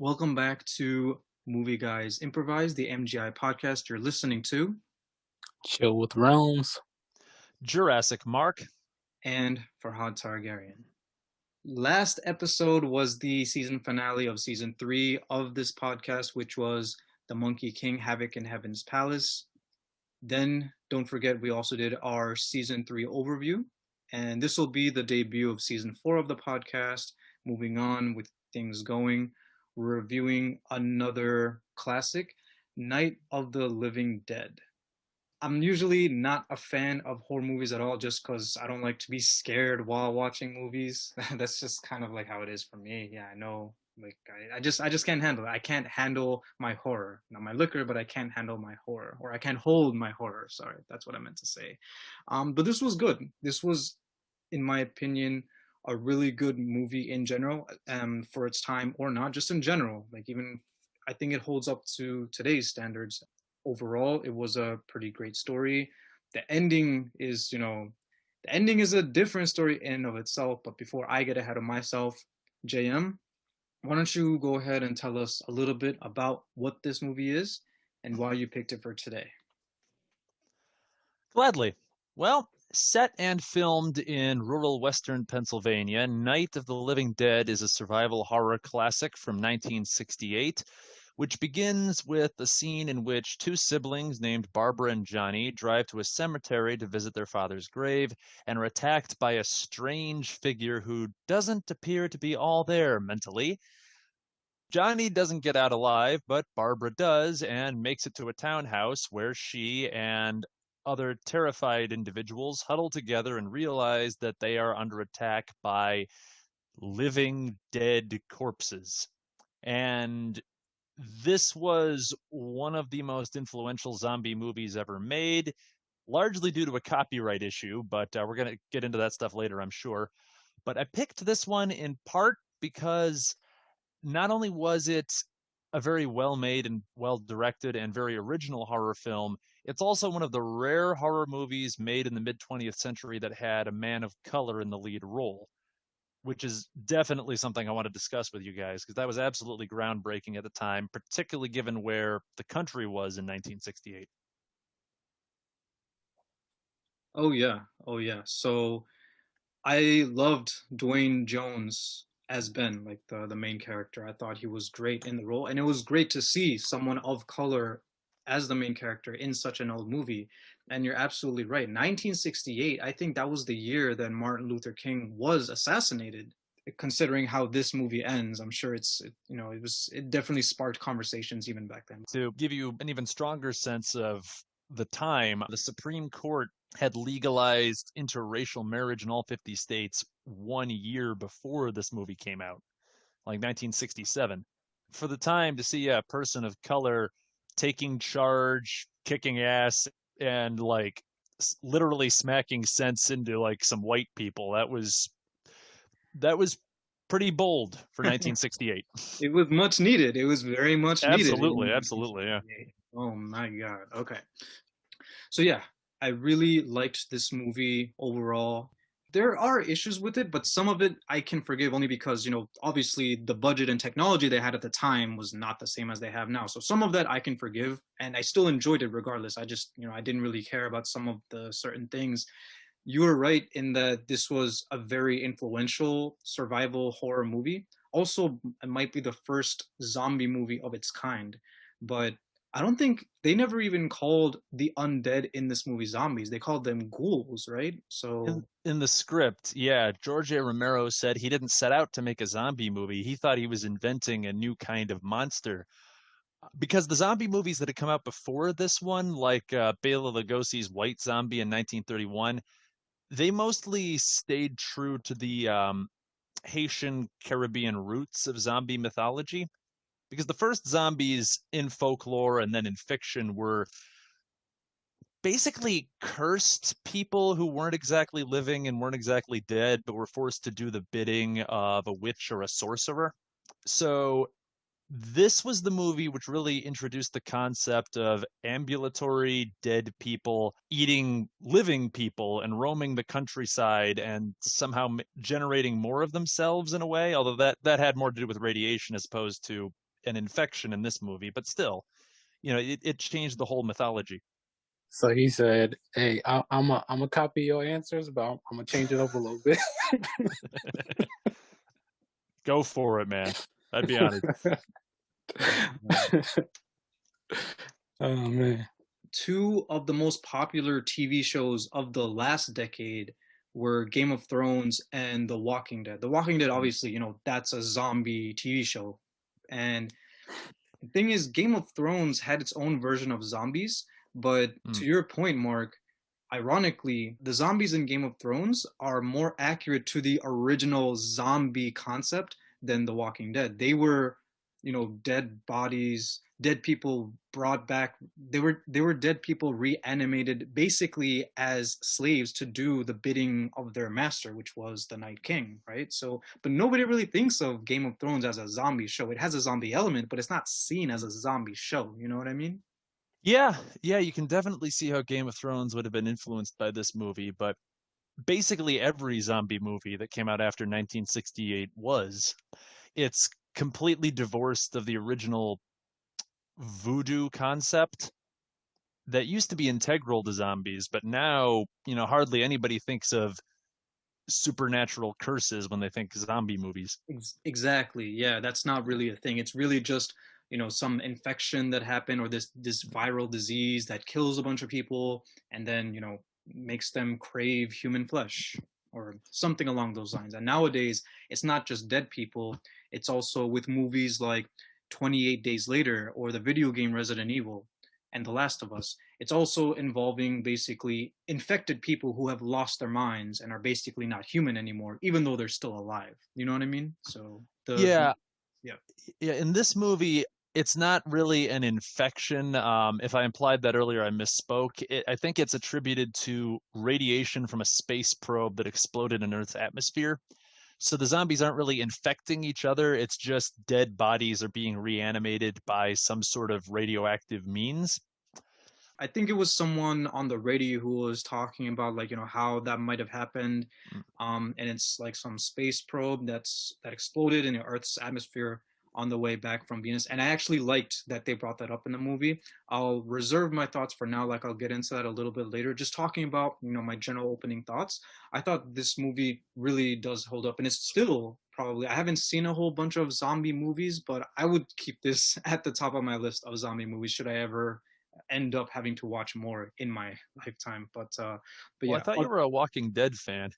Welcome back to Movie Guys Improvise, the MGI podcast you're listening to, Chill with Realms. Jurassic Mark. and Faerhad Targaryen. Last episode was the season finale of season 3 of this podcast, which was The Monkey King Havoc in Heaven's Palace. Then, don't forget, we also did our season 3 overview, and this will be the debut of season 4 of the podcast. Moving on with things going, we're reviewing another classic, Night of the Living Dead. I'm usually not a fan of horror movies at all just because I don't like to be scared while watching movies. That's just kind of like how it is for me. Yeah, I know. Like I just can't handle it. I can't handle my horror. Not my liquor, but I can't handle my horror. Or I can't hold my horror. Sorry, that's what I meant to say. But this was good. This was, in my opinion, a really good movie in general, for its time, or not just in general. Like, even I think it holds up to today's standards. Overall, it was a pretty great story. The ending is, the ending is a different story in and of itself. But before I get ahead of myself, JM, why don't you go ahead and tell us a little bit about what this movie is and why you picked it for today? Gladly. Well, set and filmed in rural western Pennsylvania, Night of the Living Dead is a survival horror classic from 1968, which begins with a scene in which two siblings named Barbara and Johnny drive to a cemetery to visit their father's grave and are attacked by a strange figure who doesn't appear to be all there mentally. Johnny doesn't get out alive, but Barbara does and makes it to a townhouse where she and other terrified individuals huddle together and realize that they are under attack by living dead corpses. And this was one of the most influential zombie movies ever made, largely due to a copyright issue, but we're going to get into that stuff later, I'm sure. But I picked this one in part because not only was it a very well-made and well-directed and very original horror film, it's also one of the rare horror movies made in the mid-20th century that had a man of color in the lead role, which is definitely something I want to discuss with you guys, because that was absolutely groundbreaking at the time, particularly given where the country was in 1968. Oh yeah, oh yeah. So I loved Dwayne Jones as Ben, like the main character. I thought he was great in the role, and it was great to see someone of color as the main character in such an old movie. And you're absolutely right. 1968, I think that was the year that Martin Luther King was assassinated. Considering how this movie ends, I'm sure it definitely sparked conversations even back then. To give you an even stronger sense of the time, the Supreme Court had legalized interracial marriage in all 50 states 1 year before this movie came out, like 1967. For the time, to see a person of color taking charge, kicking ass, and like literally smacking sense into like some white people, that was pretty bold for 1968. It was much needed. It was very much needed. Absolutely, yeah. Oh my God. Okay. So yeah, I really liked this movie overall. There are issues with it, but some of it I can forgive only because, obviously the budget and technology they had at the time was not the same as they have now. So some of that I can forgive, and I still enjoyed it regardless. I just, I didn't really care about some of the certain things. You were right in that this was a very influential survival horror movie. Also, it might be the first zombie movie of its kind, but I don't think they never even called the undead in this movie zombies. They called them ghouls, right? So In the script, yeah, George A. Romero said he didn't set out to make a zombie movie. He thought he was inventing a new kind of monster. Because the zombie movies that had come out before this one, like Bela Lugosi's White Zombie in 1931, they mostly stayed true to the Haitian Caribbean roots of zombie mythology. Because the first zombies in folklore and then in fiction were basically cursed people who weren't exactly living and weren't exactly dead, but were forced to do the bidding of a witch or a sorcerer. So this was the movie which really introduced the concept of ambulatory dead people eating living people and roaming the countryside and somehow generating more of themselves in a way, although that had more to do with radiation as opposed to an infection in this movie, but still, it changed the whole mythology. So he said, "Hey, I'm a copy your answers, but I'm gonna change it up a little bit." Go for it, man. I'd be honored. Oh man. Two of the most popular TV shows of the last decade were Game of Thrones and The Walking Dead. The Walking Dead, obviously, that's a zombie TV show. And the thing is, Game of Thrones had its own version of zombies, but to your point, Mark, ironically, the zombies in Game of Thrones are more accurate to the original zombie concept than The Walking Dead. They were, dead bodies, dead people brought back. They were dead people reanimated basically as slaves to do the bidding of their master, which was the Night King, right? So, but nobody really thinks of Game of Thrones as a zombie show. It has a zombie element, but it's not seen as a zombie show. You know what I mean? Yeah, you can definitely see how Game of Thrones would have been influenced by this movie, but basically every zombie movie that came out after 1968 was. It's completely divorced of the original voodoo concept that used to be integral to zombies, but now, hardly anybody thinks of supernatural curses when they think zombie movies. Exactly. Yeah, that's not really a thing. It's really just, some infection that happened, or this viral disease that kills a bunch of people and then, makes them crave human flesh or something along those lines. And nowadays, it's not just dead people, it's also with movies like 28 Days Later or the video game Resident Evil and The Last of Us. It's also involving basically infected people who have lost their minds and are basically not human anymore, even though they're still alive. You know what I mean? So Yeah, yeah. in this movie, it's not really an infection. If I implied that earlier, I misspoke. I think it's attributed to radiation from a space probe that exploded in Earth's atmosphere. So the zombies aren't really infecting each other. It's just dead bodies are being reanimated by some sort of radioactive means. I think it was someone on the radio who was talking about, like, how that might have happened. And it's like some space probe that exploded in the Earth's atmosphere on the way back from Venus. And I actually liked that they brought that up in the movie. I'll reserve my thoughts for now, like I'll get into that a little bit later. Just talking about, my general opening thoughts. I thought this movie really does hold up, and it's still probably, I haven't seen a whole bunch of zombie movies, but I would keep this at the top of my list of zombie movies should I ever end up having to watch more in my lifetime. But Well, I yeah. thought you were a Walking Dead fan.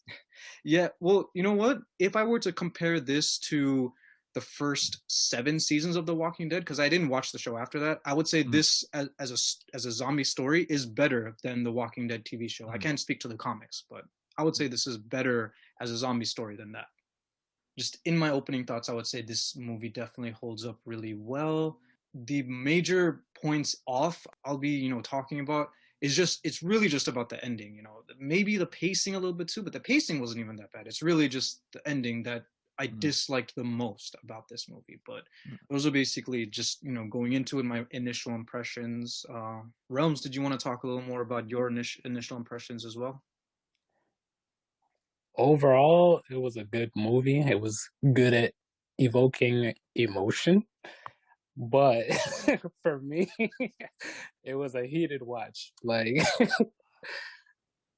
Yeah, well, you know what? If I were to compare this to the first 7 seasons of The Walking Dead, because I didn't watch the show after that, I would say this as a zombie story is better than The Walking Dead TV show. I can't speak to the comics, but I would say this is better as a zombie story than that. Just in my opening thoughts, I would say this movie definitely holds up really well. The major points off I'll be, talking about is just, it's really just about the ending, maybe the pacing a little bit too, but the pacing wasn't even that bad. It's really just the ending that I disliked the most about this movie. But those are basically just, going into it, my initial impressions. Realms, did you want to talk a little more about your initial impressions as well? Overall, it was a good movie. It was good at evoking emotion. But for me, it was a heated watch. Like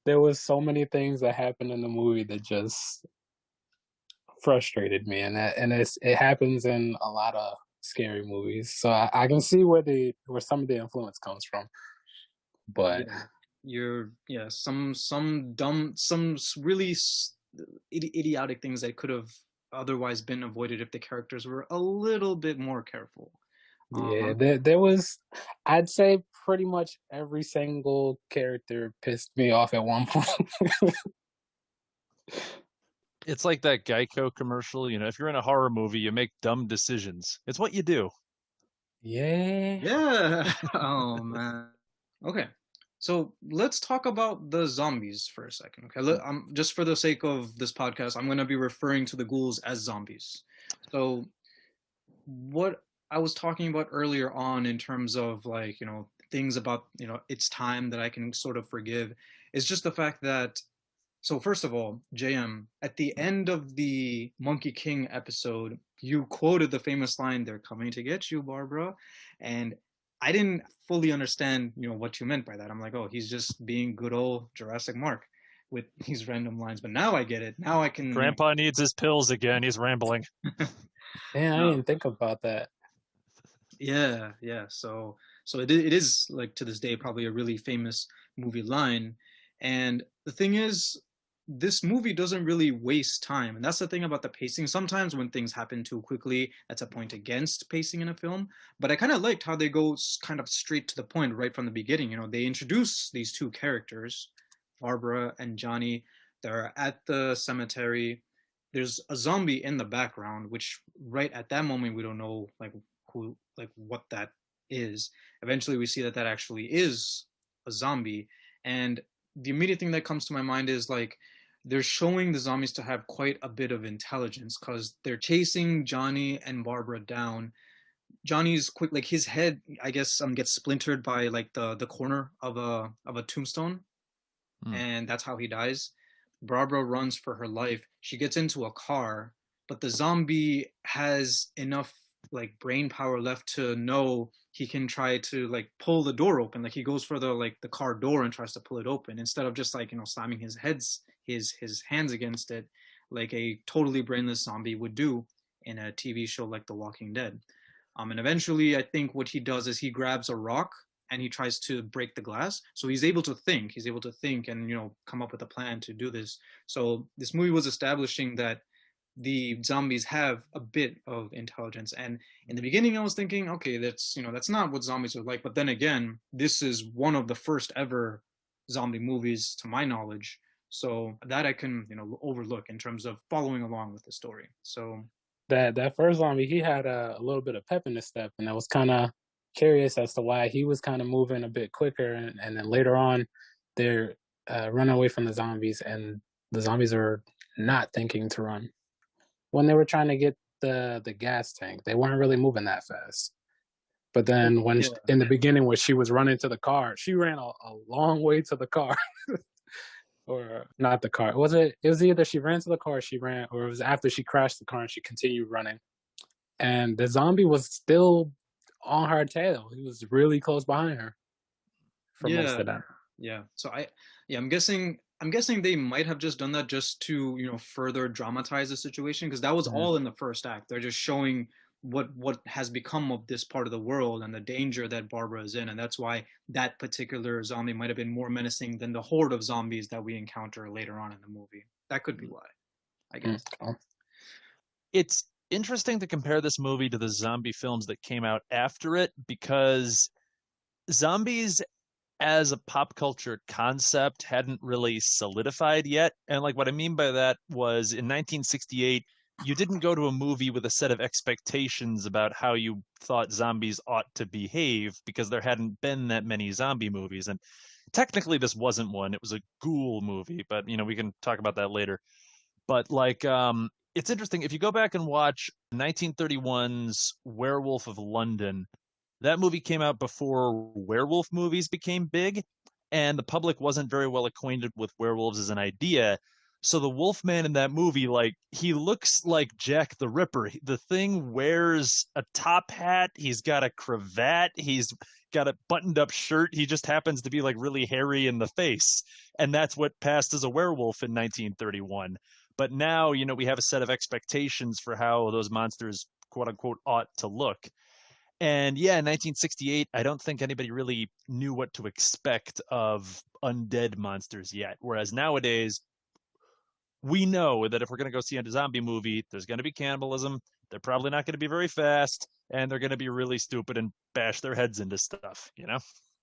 there was so many things that happened in the movie that just frustrated me, and it happens in a lot of scary movies. So I can see where some of the influence comes from. But some dumb, some really idiotic things that could have otherwise been avoided if the characters were a little bit more careful. Yeah, there was, I'd say pretty much every single character pissed me off at one point. It's like that Geico commercial, if you're in a horror movie, you make dumb decisions. It's what you do. Yeah. Yeah. Oh man. Okay. So let's talk about the zombies for a second. Okay. Just for the sake of this podcast, I'm going to be referring to the ghouls as zombies. So what I was talking about earlier on in terms of, like, things about, it's time that I can sort of forgive is just the fact that, so first of all, JM, at the end of the Monkey King episode, you quoted the famous line, "They're coming to get you, Barbara," and I didn't fully understand, what you meant by that. I'm like, oh, he's just being good old Jurassic Mark with these random lines. But now I get it. Now I can, Grandpa needs his pills again. He's rambling. Yeah, I no, didn't think about that. yeah, yeah. So it is like to this day probably a really famous movie line. And the thing is, this movie doesn't really waste time. And that's the thing about the pacing. Sometimes when things happen too quickly, that's a point against pacing in a film. But I kind of liked how they go kind of straight to the point right from the beginning. They introduce these two characters, Barbara and Johnny. They're at the cemetery. There's a zombie in the background, which right at that moment we don't know what that is. Eventually we see that that actually is a zombie. And the immediate thing that comes to my mind is like they're showing the zombies to have quite a bit of intelligence because they're chasing Johnny and Barbara down. Johnny's quick, like his head, I guess, gets splintered by like the corner of a tombstone, Hmm. and that's how he dies. Barbara runs for her life. She gets into a car, but the zombie has enough like brain power left to know he can try to like pull the door open. Like he goes for the car door and tries to pull it open instead of just like slamming his hands against it like a totally brainless zombie would do in a TV show like The Walking Dead. And eventually, I think what he does is he grabs a rock and he tries to break the glass. So he's able to think. He's able to think and come up with a plan to do this. So this movie was establishing that the zombies have a bit of intelligence. And in the beginning, I was thinking, okay, that's not what zombies are like. But then again, this is one of the first ever zombie movies, to my knowledge. So that I can overlook in terms of following along with the story. So That first zombie, he had a little bit of pep in his step, and I was kind of curious as to why he was kind of moving a bit quicker, and then later on, they're running away from the zombies, and the zombies are not thinking to run. When they were trying to get the gas tank, they weren't really moving that fast. But then when yeah, in the beginning, when she was running to the car, she ran a long way to the car. Or not the car. It was either she ran to the car, or she ran, or it was after she crashed the car and she continued running. And the zombie was still on her tail. He was really close behind her for most yeah, of that. yeah. Yeah, I'm guessing they might have just done that just to, further dramatize the situation because that was Mm. all in the first act. They're just showing what has become of this part of the world and the danger that Barbara is in, and that's why that particular zombie might have been more menacing than the horde of zombies that we encounter later on in the movie. That could be why, I Mm. guess. Oh. It's interesting to compare this movie to the zombie films that came out after it because zombies as a pop culture concept hadn't really solidified yet. And like what I mean by that was in 1968, you didn't go to a movie with a set of expectations about how you thought zombies ought to behave because there hadn't been that many zombie movies. And technically this wasn't one. It was a ghoul movie, but we can talk about that later. But like it's interesting if you go back and watch 1931's Werewolf of London. That movie came out before werewolf movies became big, and the public wasn't very well acquainted with werewolves as an idea. So the Wolfman in that movie, like, he looks like Jack the Ripper. The thing wears a top hat, he's got a cravat, he's got a buttoned up shirt. He just happens to be like really hairy in the face. And that's what passed as a werewolf in 1931. But now, we have a set of expectations for how those monsters, quote unquote, ought to look. And yeah, in 1968, I don't think anybody really knew what to expect of undead monsters yet. Whereas nowadays, we know that if we're going to go see a zombie movie, there's going to be cannibalism. They're probably not going to be very fast, and they're going to be really stupid and bash their heads into stuff.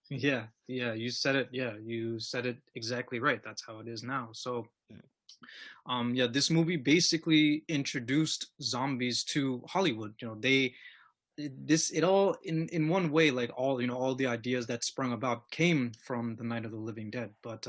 Yeah, yeah, you said it. Yeah, you said it exactly right. That's how it is now. So yeah, this movie basically introduced zombies to Hollywood. It all in one way, like all the ideas that sprung about came from the Night of the Living Dead. But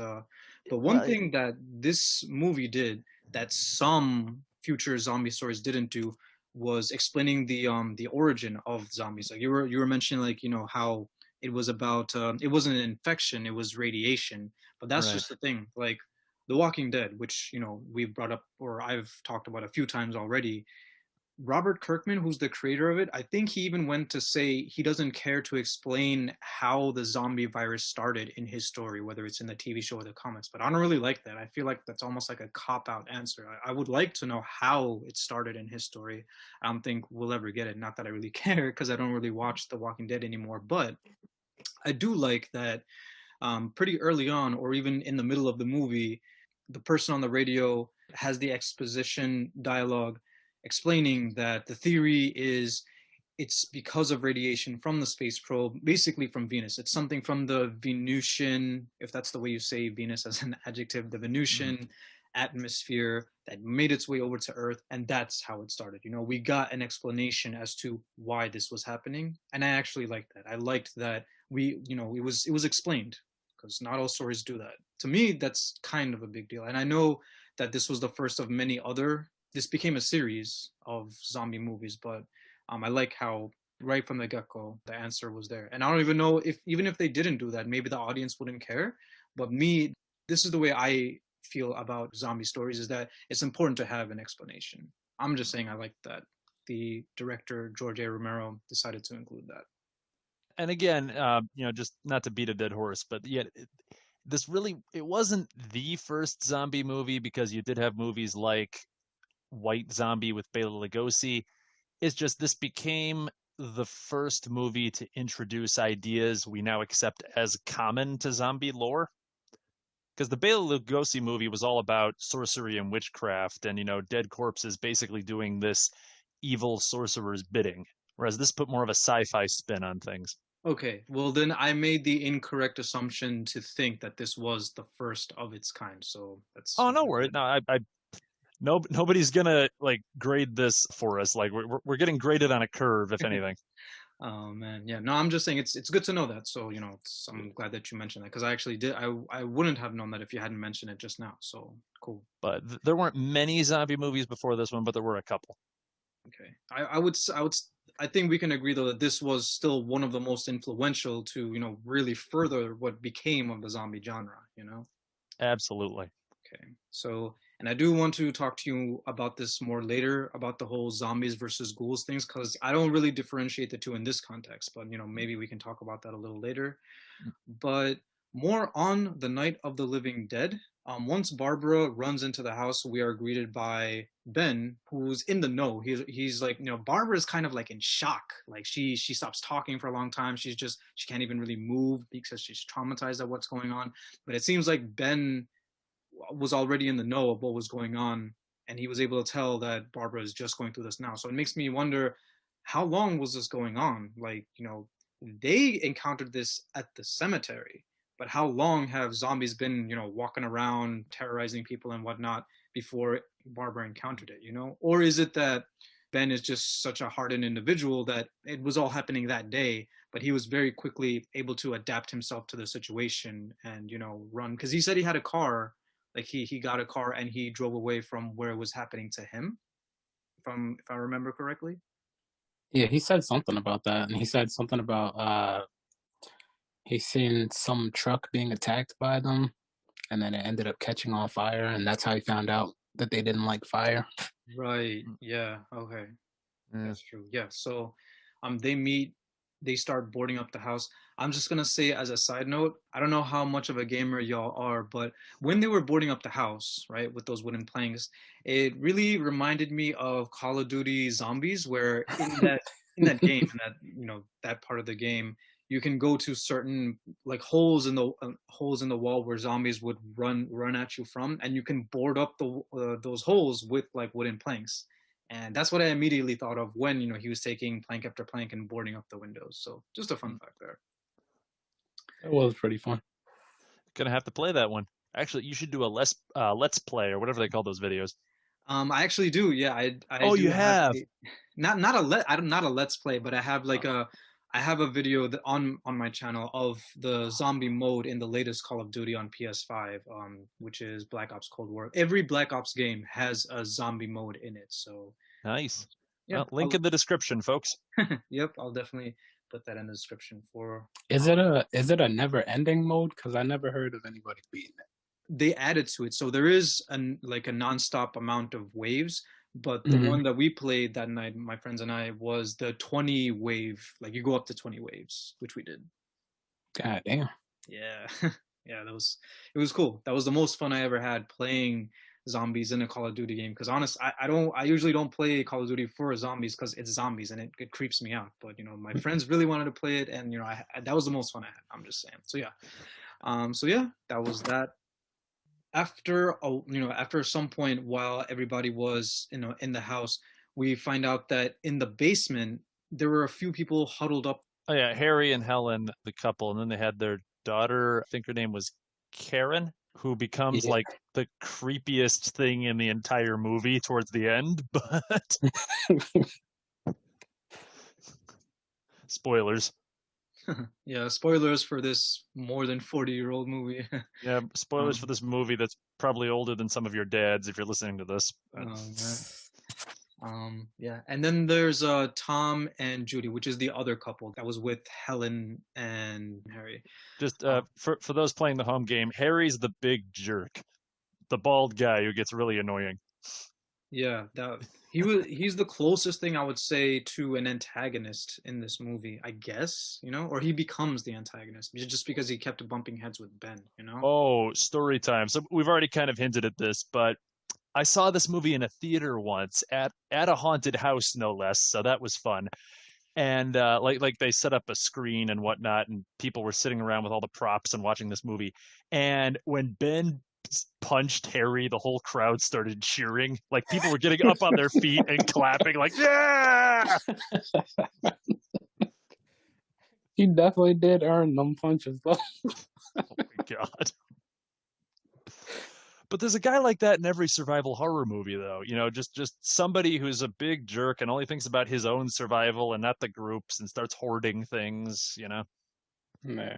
one Well, thing that this movie did that some future zombie stories didn't do was explaining the origin of zombies. Like you were mentioning, like how it was about it wasn't an infection, it was radiation. But that's right. just the thing. Like The Walking Dead, which we've brought up or I've talked about a few times already, Robert Kirkman, who's the creator of it, I think he even went to say he doesn't care to explain how the zombie virus started in his story, whether it's in the TV show or the comics. But I don't really like that. I feel like that's almost like a cop-out answer. I would like to know how it started in his story. I don't think we'll ever get it. Not that I really care, because I don't really watch The Walking Dead anymore. But I do like that pretty early on, or even in the middle of the movie, the person on the radio has the exposition dialogue explaining that the theory is it's because of radiation from the space probe, basically from Venus. It's something from the Venusian, if that's the way you say Venus as an adjective, the Venusian atmosphere that made its way over to Earth, and that's how it started. You know, we got an explanation as to why this was happening, and I actually liked that. I liked that it was explained, because not all stories do that. To me, that's kind of a big deal, and I know that this was the first of many other. This became a series of zombie movies, but I like how right from the get-go the answer was there, and I don't even know if even if they didn't do that, maybe the audience wouldn't care. But me, this is the way I feel about zombie stories: is that it's important to have an explanation. I'm just saying I like that the director George A. Romero decided to include that. And again, just not to beat a dead horse, but yet it wasn't the first zombie movie, because you did have movies like White Zombie with Bela Lugosi. It's just this became the first movie to introduce ideas we now accept as common to zombie lore. Because the Bela Lugosi movie was all about sorcery and witchcraft, and dead corpses basically doing this evil sorcerer's bidding. Whereas this put more of a sci-fi spin on things. Okay, well then I made the incorrect assumption to think that this was the first of its kind. So that's. Oh, no worries. No, nobody's gonna grade this for us. Like we're getting graded on a curve, if anything. Oh man, yeah. No, I'm just saying it's good to know that. So I'm glad that you mentioned that, because I actually did. I wouldn't have known that if you hadn't mentioned it just now. So cool. But there weren't many zombie movies before this one, but there were a couple. Okay, I think we can agree though that this was still one of the most influential to really further what became of the zombie genre. Absolutely. Okay, so, and I do want to talk to you about this more later, about the whole zombies versus ghouls things, because I don't really differentiate the two in this context, but maybe we can talk about that a little later. But more on the Night of the Living Dead. Once Barbara runs into the house, we are greeted by Ben, who's in the know. He's like, Barbara's kind of like in shock. Like she stops talking for a long time. She can't even really move because she's traumatized at what's going on. But it seems like Ben was already in the know of what was going on, and he was able to tell that Barbara is just going through this now. So it makes me wonder, how long was this going on? Like, they encountered this at the cemetery, but how long have zombies been, walking around terrorizing people and whatnot before Barbara encountered it? Or is it that Ben is just such a hardened individual that it was all happening that day, but he was very quickly able to adapt himself to the situation and run, because he said he had a car. Like he got a car and he drove away from where it was happening to him, if I remember correctly. Yeah, he said something about that, and he said something about he seen some truck being attacked by them, and then it ended up catching on fire, and that's how he found out that they didn't like fire. Right. Yeah. Okay. Yeah. That's true. Yeah. So, they start boarding up the house. I'm just gonna say as a side note, I don't know how much of a gamer y'all are, but when they were boarding up the house, right, with those wooden planks, it really reminded me of Call of Duty Zombies, where in that game, in that part of the game, you can go to certain like holes in the wall where zombies would run at you from, and you can board up those holes with like wooden planks. And that's what I immediately thought of when, he was taking plank after plank and boarding up the windows. So just a fun fact there. It was pretty fun. Gonna have to play that one. Actually, you should do a let's play or whatever they call those videos. I actually do. Yeah, Oh, you have not a let's play, but I have I have a video on my channel of the zombie mode in the latest Call of Duty on PS5, which is Black Ops Cold War. Every Black Ops game has a zombie mode in it. So nice. Yeah, well, link in the description, folks. Yep, I'll definitely put that in the description for. Is it a never-ending mode? Because I never heard of anybody beating it. They added to it, so there is a nonstop amount of waves, But the one that we played that night, my friends and I, was the 20 wave. Like you go up to 20 waves, which we did. God damn. Yeah. Yeah, it was cool. That was the most fun I ever had playing zombies in a Call of Duty game. Because I usually don't play Call of Duty for zombies because it's zombies and it creeps me out. But my friends really wanted to play it, and that was the most fun I had. I'm just saying. So yeah, that was that. After some point, while everybody was in the house, we find out that in the basement there were a few people huddled up. Oh yeah, Harry and Helen, the couple, and then they had their daughter. I think her name was Karen, who becomes like the creepiest thing in the entire movie towards the end. But spoilers. Yeah, spoilers for this more than 40-year-old movie. Yeah, spoilers for this movie that's probably older than some of your dads if you're listening to this. Yeah, and then there's Tom and Judy, which is the other couple that was with Helen and Harry. Just for those playing the home game, Harry's the big jerk, the bald guy who gets really annoying. Yeah, he's the closest thing I would say to an antagonist in this movie, I guess, or he becomes the antagonist just because he kept bumping heads with Ben, Oh, story time. So we've already kind of hinted at this, but I saw this movie in a theater once at a haunted house, no less. So that was fun. And like they set up a screen and whatnot, and people were sitting around with all the props and watching this movie. And when Ben punched Harry, the whole crowd started cheering. Like people were getting up on their feet and clapping, like yeah. He definitely did earn them punches, though. Oh my god. But there's a guy like that in every survival horror movie, though. Just somebody who's a big jerk and only thinks about his own survival and not the groups, and starts hoarding things. Yeah. They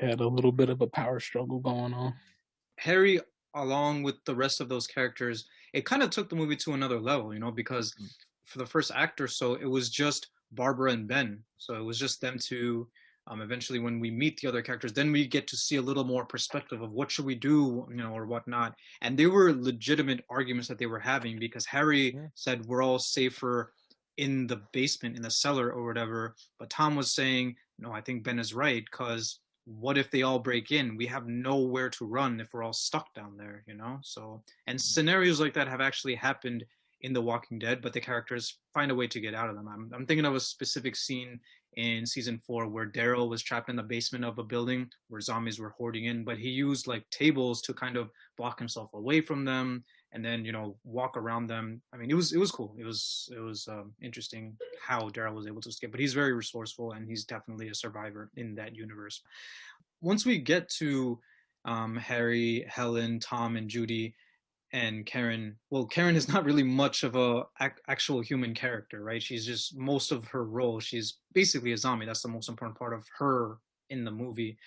had a little bit of a power struggle going on. Harry, along with the rest of those characters, it kind of took the movie to another level, because for the first act or so, it was just Barbara and Ben. So it was just them two. Eventually, when we meet the other characters, then we get to see a little more perspective of what should we do, or whatnot. And they were legitimate arguments that they were having, because Harry said we're all safer in the basement, in the cellar or whatever. But Tom was saying, no, I think Ben is right, because what if they all break in? We have nowhere to run if we're all stuck down there, So, and scenarios like that have actually happened in The Walking Dead, but the characters find a way to get out of them. I'm thinking of a specific scene in season 4 where Daryl was trapped in the basement of a building where zombies were hoarding in, but he used like tables to kind of block himself away from them and then walk around them. I mean, it was cool. It was interesting how Daryl was able to escape, but he's very resourceful and he's definitely a survivor in that universe. Once we get to Harry, Helen, Tom, and Judy, and Karen, well, Karen is not really much of a actual human character, right? She's just, most of her role, she's basically a zombie. That's the most important part of her in the movie.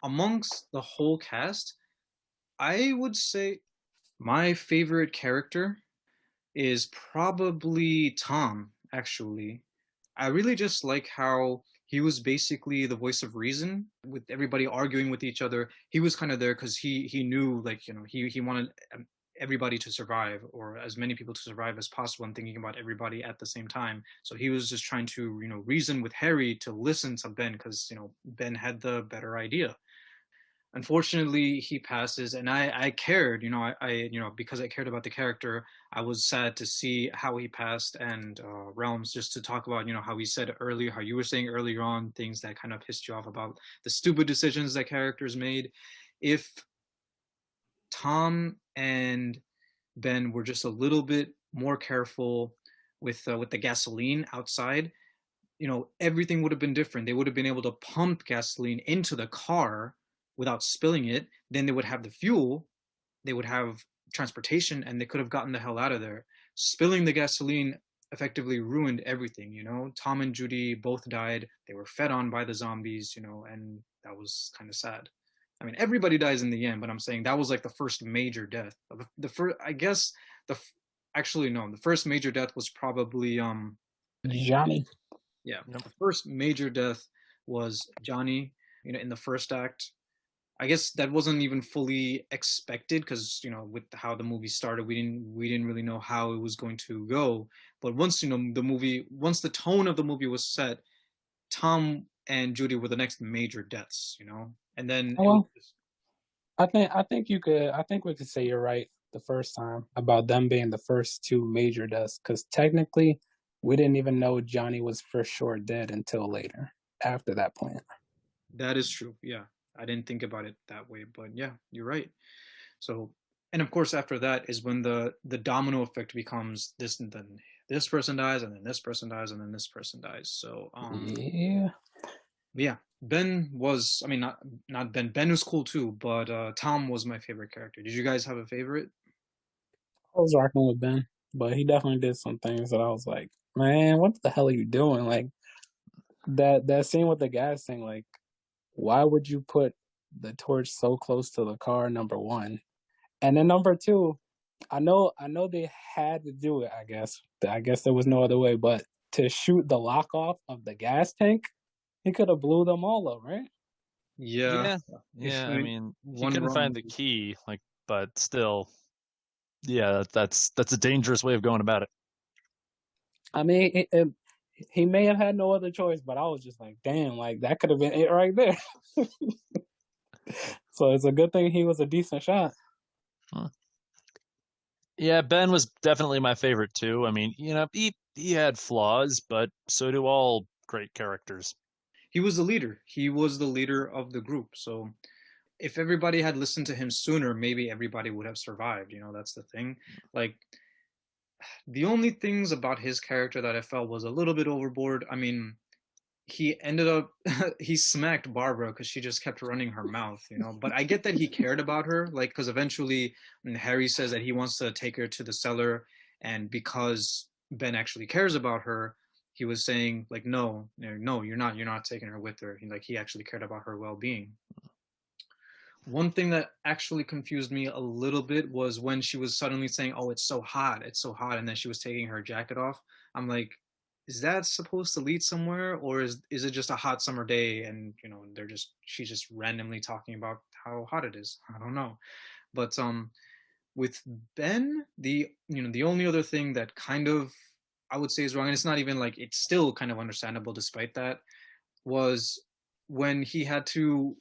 Amongst the whole cast, I would say my favorite character is probably Tom, actually. I really just like how he was basically the voice of reason with everybody arguing with each other. He was kind of there because he knew, like, he wanted everybody to survive, or as many people to survive as possible, and thinking about everybody at the same time. So he was just trying to reason with Harry to listen to Ben, because Ben had the better idea. Unfortunately, he passes, and I cared, because I cared about the character. I was sad to see how he passed. And Realms, just to talk about how he said earlier, how you were saying earlier on, things that kind of pissed you off about the stupid decisions that characters made. If Tom and Ben were just a little bit more careful with the gasoline outside, everything would have been different. They would have been able to pump gasoline into the car without spilling it. Then they would have the fuel, they would have transportation, and they could have gotten the hell out of there. Spilling the gasoline effectively ruined everything. Tom and Judy both died. They were fed on by the zombies, and that was kind of sad. I mean, everybody dies in the end, but I'm saying that was like the first major death. The first, I guess, actually no, the first major death was probably Johnny. Yeah, the first major death was Johnny. In the first act, I guess that wasn't even fully expected because with how the movie started, we didn't really know how it was going to go. But once once the tone of the movie was set, Tom and Judy were the next major deaths, and then it was Well, I think we could say you're right the first time about them being the first two major deaths, because technically we didn't even know Johnny was for sure dead until later, after that point. that is true. Yeah, I didn't think about it that way, but yeah, you're right. So, and of course, after that is when the domino effect becomes this, and then this person dies, and then this person dies, and then this person dies. So, Yeah. yeah, Ben was, I mean, not Ben. Ben was cool too, but Tom was my favorite character. Did you guys have a favorite? I was rocking with Ben, but he definitely did some things that I was like, man, what the hell are you doing? Like that scene with the gas thing, like, why would you put the torch so close to the car, number one? And then number two, I know they had to do it, I guess. I guess there was no other way, but to shoot the lock off of the gas tank, he could have blew them all up, right? Yeah, Yeah, if yeah. I mean, he one couldn't wrong find the move. key, like, but still, yeah, that's a dangerous way of going about it. I mean, he may have had no other choice, but I was just like, damn, like that could have been it right there. So it's a good thing he was a decent shot. Huh. Yeah, Ben was definitely my favorite too. I mean, he had flaws, but so do all great characters. He was the leader. He was the leader of the group. So if everybody had listened to him sooner, maybe everybody would have survived. That's the thing. Like, the only things about his character that I felt was a little bit overboard. I mean, he ended up he smacked Barbara because she just kept running her mouth. But I get that he cared about her, like, because eventually when Harry says that he wants to take her to the cellar, and because Ben actually cares about her, he was saying like, no, no, you're not taking her with her. He actually cared about her well-being. One thing that actually confused me a little bit was when she was suddenly saying, "Oh, it's so hot," and then she was taking her jacket off. I'm like, is that supposed to lead somewhere, or is it just a hot summer day and she's just randomly talking about how hot it is? I don't know. But with Ben, the only other thing that kind of I would say is wrong, and it's not even like it's still kind of understandable despite that, was when he had to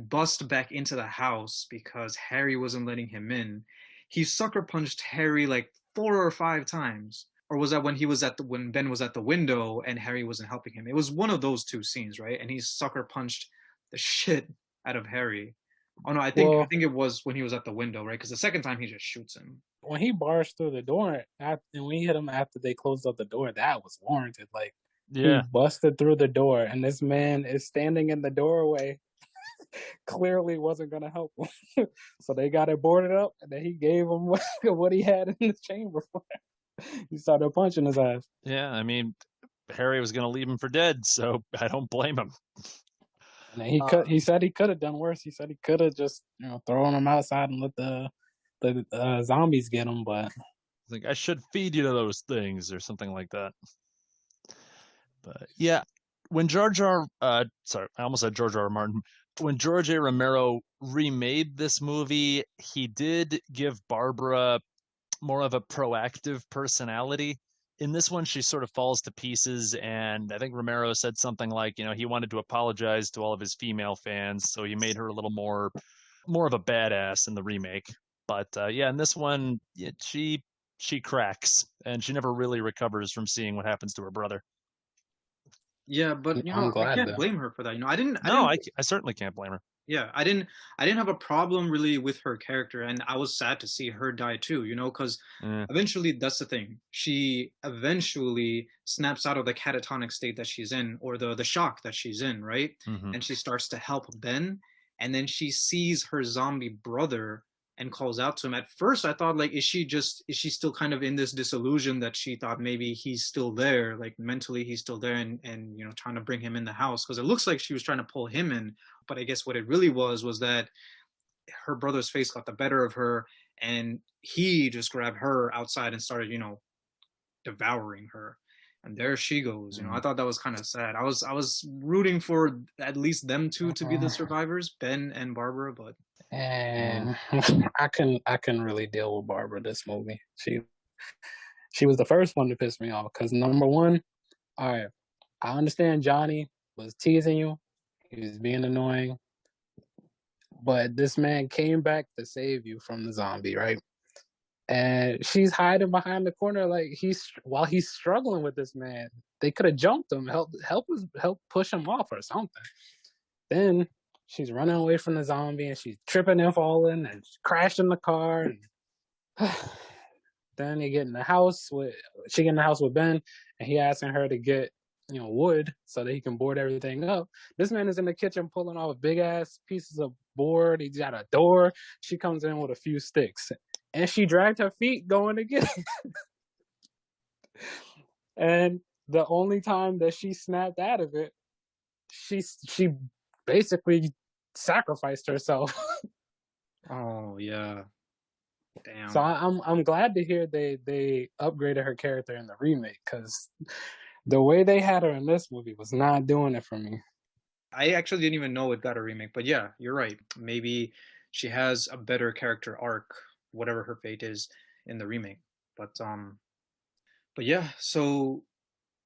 bust back into the house because Harry wasn't letting him in. He sucker punched Harry like 4 or 5 times. Or was that when Ben was at the window and Harry wasn't helping him? It was one of those two scenes, right? And he sucker punched the shit out of Harry. Oh no, I Well, think it was when he was at the window, right? Because the second time he just shoots him. when he barged through the door, and we hit him after they closed up the door, that was warranted. Like he Yeah, busted through the door, and this man is standing in the doorway. Clearly, wasn't gonna help him, so they got it boarded up, and then he gave him what he had in his chamber. He started punching his ass. yeah. I mean, Harry was going to leave him for dead, so I don't blame him. And then he said he could have done worse. He said he could have just thrown him outside and let the zombies get him. But Like, I should feed you to those things or something like that. But yeah, when sorry, I almost said George R. R. Martin. When George A. Romero remade this movie, he did give Barbara more of a proactive personality. In this one, she sort of falls to pieces, and I think Romero said something like, he wanted to apologize to all of his female fans, so he made her a little more of a badass in the remake. But yeah, in this one, yeah, she cracks, and she never really recovers from seeing what happens to her brother. Yeah, but I'm I glad can't though. blame her for that. I didn't No, I certainly can't blame her. Yeah, I didn't have a problem really with her character, and I was sad to see her die too, because Eh, eventually that's the thing. She eventually snaps out of the catatonic state that she's in, or the shock that she's in, right? mm-hmm. And she starts to help Ben, and then she sees her zombie brother and calls out to him. At first I thought, like, is she still kind of in this disillusion that she thought maybe he's still there, like mentally he's still there, and trying to bring him in the house, because it looks like she was trying to pull him in. But I guess what it really was that her brother's face got the better of her, and he just grabbed her outside and started, devouring her. and there she goes. I Mm. thought that was kind of sad. I was rooting for at least them two to be the survivors, Ben and Barbara, but And I couldn't really deal with Barbara this movie. She was the first one to piss me off because number one, all right, I understand Johnny was teasing you, he was being annoying, but this man came back to save you from the zombie, right? And she's hiding behind the corner like while he's struggling with this man. They could have jumped him, help push him off or something. Then she's running away from the zombie and she's tripping and falling and she crashed in the car. And then they get in the house with Ben, and he asking her to get wood so that he can board everything up. This man is in the kitchen pulling off big ass pieces of board. He's got a door. She comes in with a few sticks, and she dragged her feet going to get it. And the only time that she snapped out of it, she basically sacrificed herself. oh yeah, damn. So I'm glad to hear they upgraded her character in the remake, because the way they had her in this movie was not doing it for me. I actually didn't even know it got a remake, but yeah, you're right. Maybe she has a better character arc, whatever her fate is in the remake. But yeah, so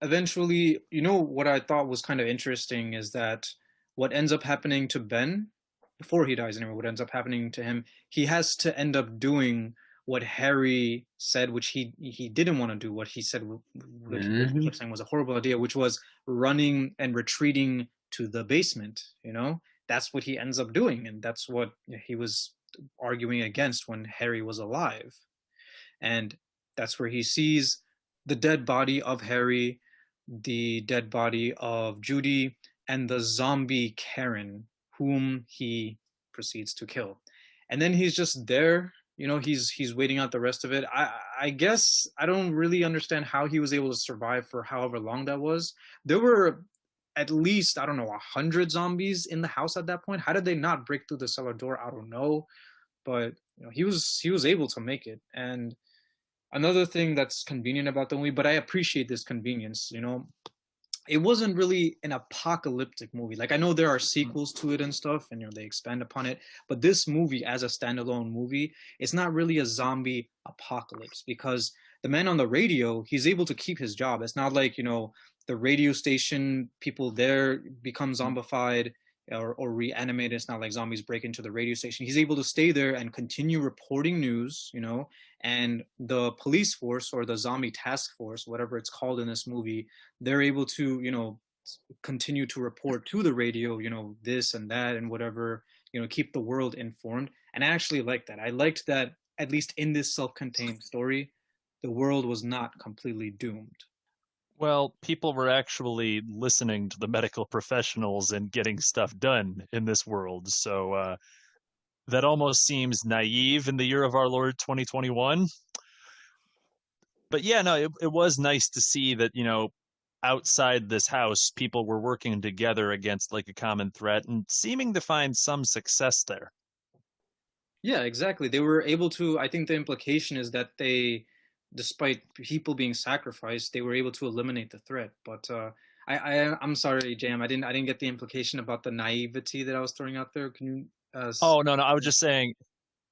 eventually, what I thought was kind of interesting is that what ends up happening to Ben before he dies anyway, what ends up happening to him, he has to end up doing what Harry said, which he didn't want to do, what he said, which he kept saying was a horrible idea, which was running and retreating to the basement. That's what he ends up doing, and that's what he was arguing against when Harry was alive. And that's where he sees the dead body of Harry, the dead body of Judy, and the zombie Karen, whom he proceeds to kill. And then he's just there, he's waiting out the rest of it. I guess I don't really understand how he was able to survive for however long that was. There were at least, I don't know, 100 zombies in the house at that point. How did they not break through the cellar door? I don't know. But he was able to make it. And another thing that's convenient about the movie, but I appreciate this convenience, it wasn't really an apocalyptic movie. Like, I know there are sequels to it and stuff, and they expand upon it, but this movie as a standalone movie, it's not really a zombie apocalypse, because the man on the radio, he's able to keep his job. It's not like, the radio station people there become zombified or reanimated. It's not like zombies break into the radio station. He's able to stay there and continue reporting news, and the police force, or the zombie task force, whatever it's called in this movie, they're able to, continue to report to the radio, this and that and whatever, keep the world informed. And I actually liked that. I liked that, at least in this self-contained story, the world was not completely doomed. Well, people were actually listening to the medical professionals and getting stuff done in this world. So that almost seems naive in the year of our Lord 2021. But yeah, no, it was nice to see that, outside this house, people were working together against like a common threat and seeming to find some success there. Yeah, exactly. They were able to, I think the implication is that despite people being sacrificed, they were able to eliminate the threat. But I'm sorry, Jam, I didn't get the implication about the naivety that I was throwing out there. Can you? Oh, no, I was just saying,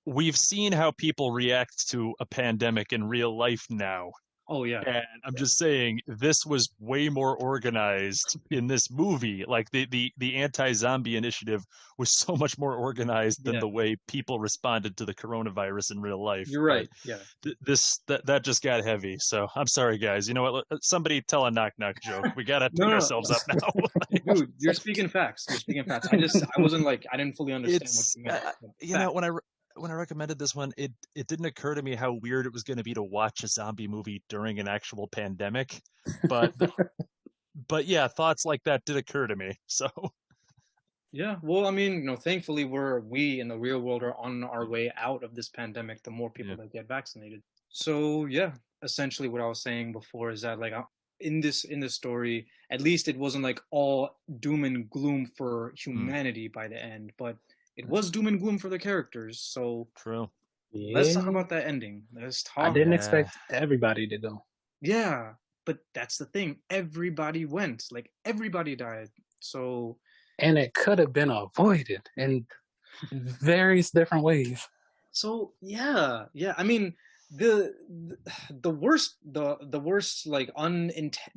we've seen how people react to a pandemic in real life now. Oh yeah. And I'm just saying, this was way more organized in this movie. Like the anti-zombie initiative was so much more organized than the way people responded to the coronavirus in real life. You're right. That just got heavy. So I'm sorry, guys. You know what? Somebody tell a knock knock joke. We gotta pick ourselves up now. Dude, you're speaking facts. I wasn't like, I didn't fully understand what you meant. When I recommended this one, it didn't occur to me how weird it was going to be to watch a zombie movie during an actual pandemic. But yeah, thoughts like that did occur to me. So yeah, well, I mean, thankfully we in the real world are on our way out of this pandemic, the more people that get vaccinated. So yeah, essentially what I was saying before is that, like, in this story, at least it wasn't like all doom and gloom for humanity by the end, but it was doom and gloom for the characters. So true. Let's talk about that ending. I didn't expect everybody to go. Yeah, but that's the thing. Everybody went. Like, everybody died. So, And it could have been avoided in various different ways. so yeah, yeah. I mean, the the worst like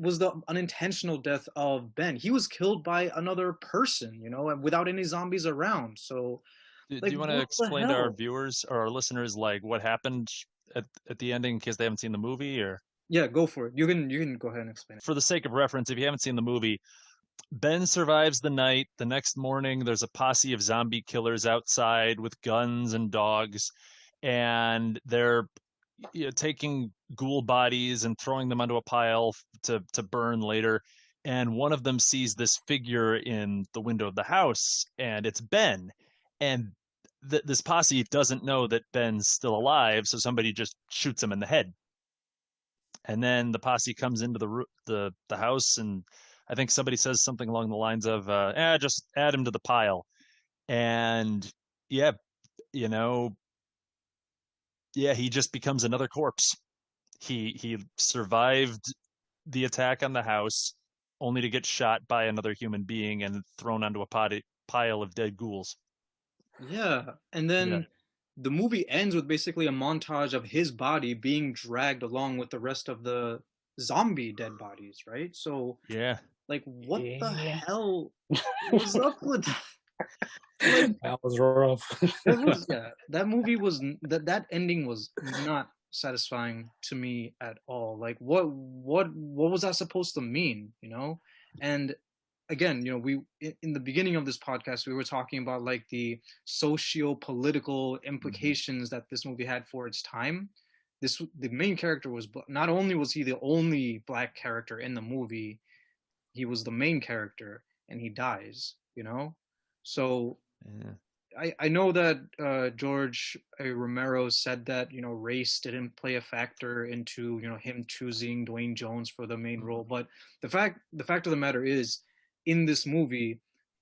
was the unintentional death of Ben. He was killed by another person, you know, and without any zombies around. So, Do like, you want to what the explain to our hell? viewers or our listeners like what happened at the ending in case they haven't seen the movie? Or Yeah, go for it. You can go ahead and explain it. for the sake of reference, if you haven't seen the movie, Ben survives the night. The next morning, there's a posse of zombie killers outside with guns and dogs, and they're taking ghoul bodies and throwing them onto a pile to burn later. And one of them sees this figure in the window of the house, and it's Ben. And this posse doesn't know that Ben's still alive, so somebody just shoots him in the head. And then the posse comes into the house, and I think somebody says something along the lines of, just add him to the pile. And yeah, you know, yeah, he just becomes another corpse. He survived the attack on the house only to get shot by another human being and thrown onto a pile of dead ghouls. Yeah, and Yeah. then the movie ends with basically a montage of his body being dragged along with the rest of the zombie dead bodies, right? So, Yeah. like, what the Yeah. hell was up with that? Like, That was rough. that movie was that ending was not satisfying to me at all. Like, what was that supposed to mean, you know? And again, you know, we in the beginning of this podcast we were talking about like the socio-political implications that this movie had for its time. The main character was, not only was he the only black character in the movie, he was the main character, and he dies, you know? So Yeah. I know that George Romero said that, you know, race didn't play a factor into, you know, him choosing Dwayne Jones for the main role, but the fact of the matter is, in this movie,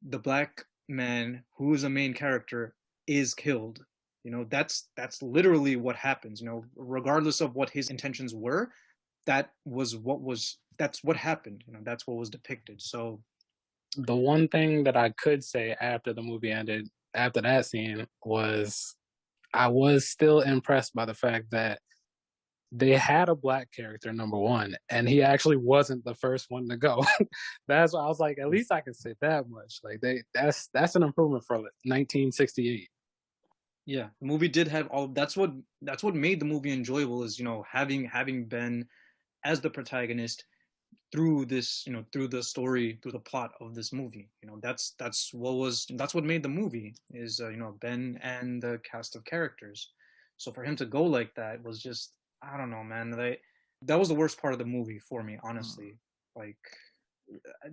the black man who is a main character is killed. You know, that's literally what happens. You know, regardless of what his intentions were, that's what happened. You know, that's what was depicted. So The one thing that I could say after the movie ended, after that scene, was I was still impressed by the fact that they had a black character, number one, and he actually wasn't the first one to go. That's why I was like, at least I can say that much. Like that's an improvement for 1968. yeah, the movie did have all. That's what made the movie enjoyable, is, you know, having Ben as the protagonist through this, you know, through the story, through the plot of this movie. You know, that's what made the movie, is, you know, Ben and the cast of characters. So for him to go like that was just, I don't know, man. That was the worst part of the movie for me, honestly. Like,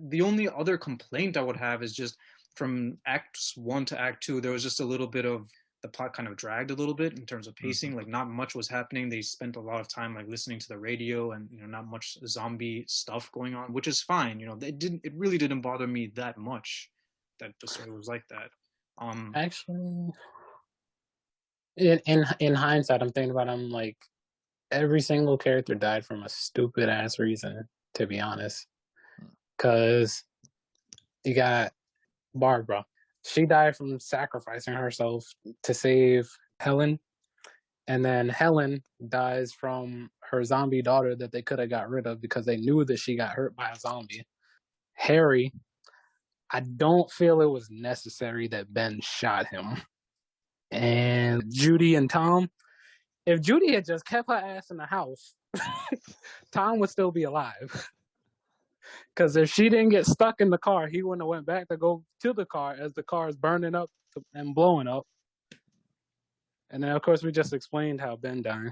the only other complaint I would have is just from Acts 1 to Act 2, there was just a little bit of, the plot kind of dragged a little bit in terms of pacing. Like, not much was happening. They spent a lot of time like listening to the radio, and, you know, not much zombie stuff going on, which is fine. You know, it really didn't bother me that much that the story was like that. Actually, in hindsight, I'm thinking about it, I'm like, every single character died from a stupid ass reason, to be honest. Because you got Barbara. She died from sacrificing herself to save Helen. And then Helen dies from her zombie daughter that they could have got rid of because they knew that she got hurt by a zombie. Harry, I don't feel it was necessary that Ben shot him. And Judy and Tom, if Judy had just kept her ass in the house, Tom would still be alive. Because if she didn't get stuck in the car, he wouldn't have went back to go to the car as the car is burning up and blowing up. And then, of course, we just explained how Ben died.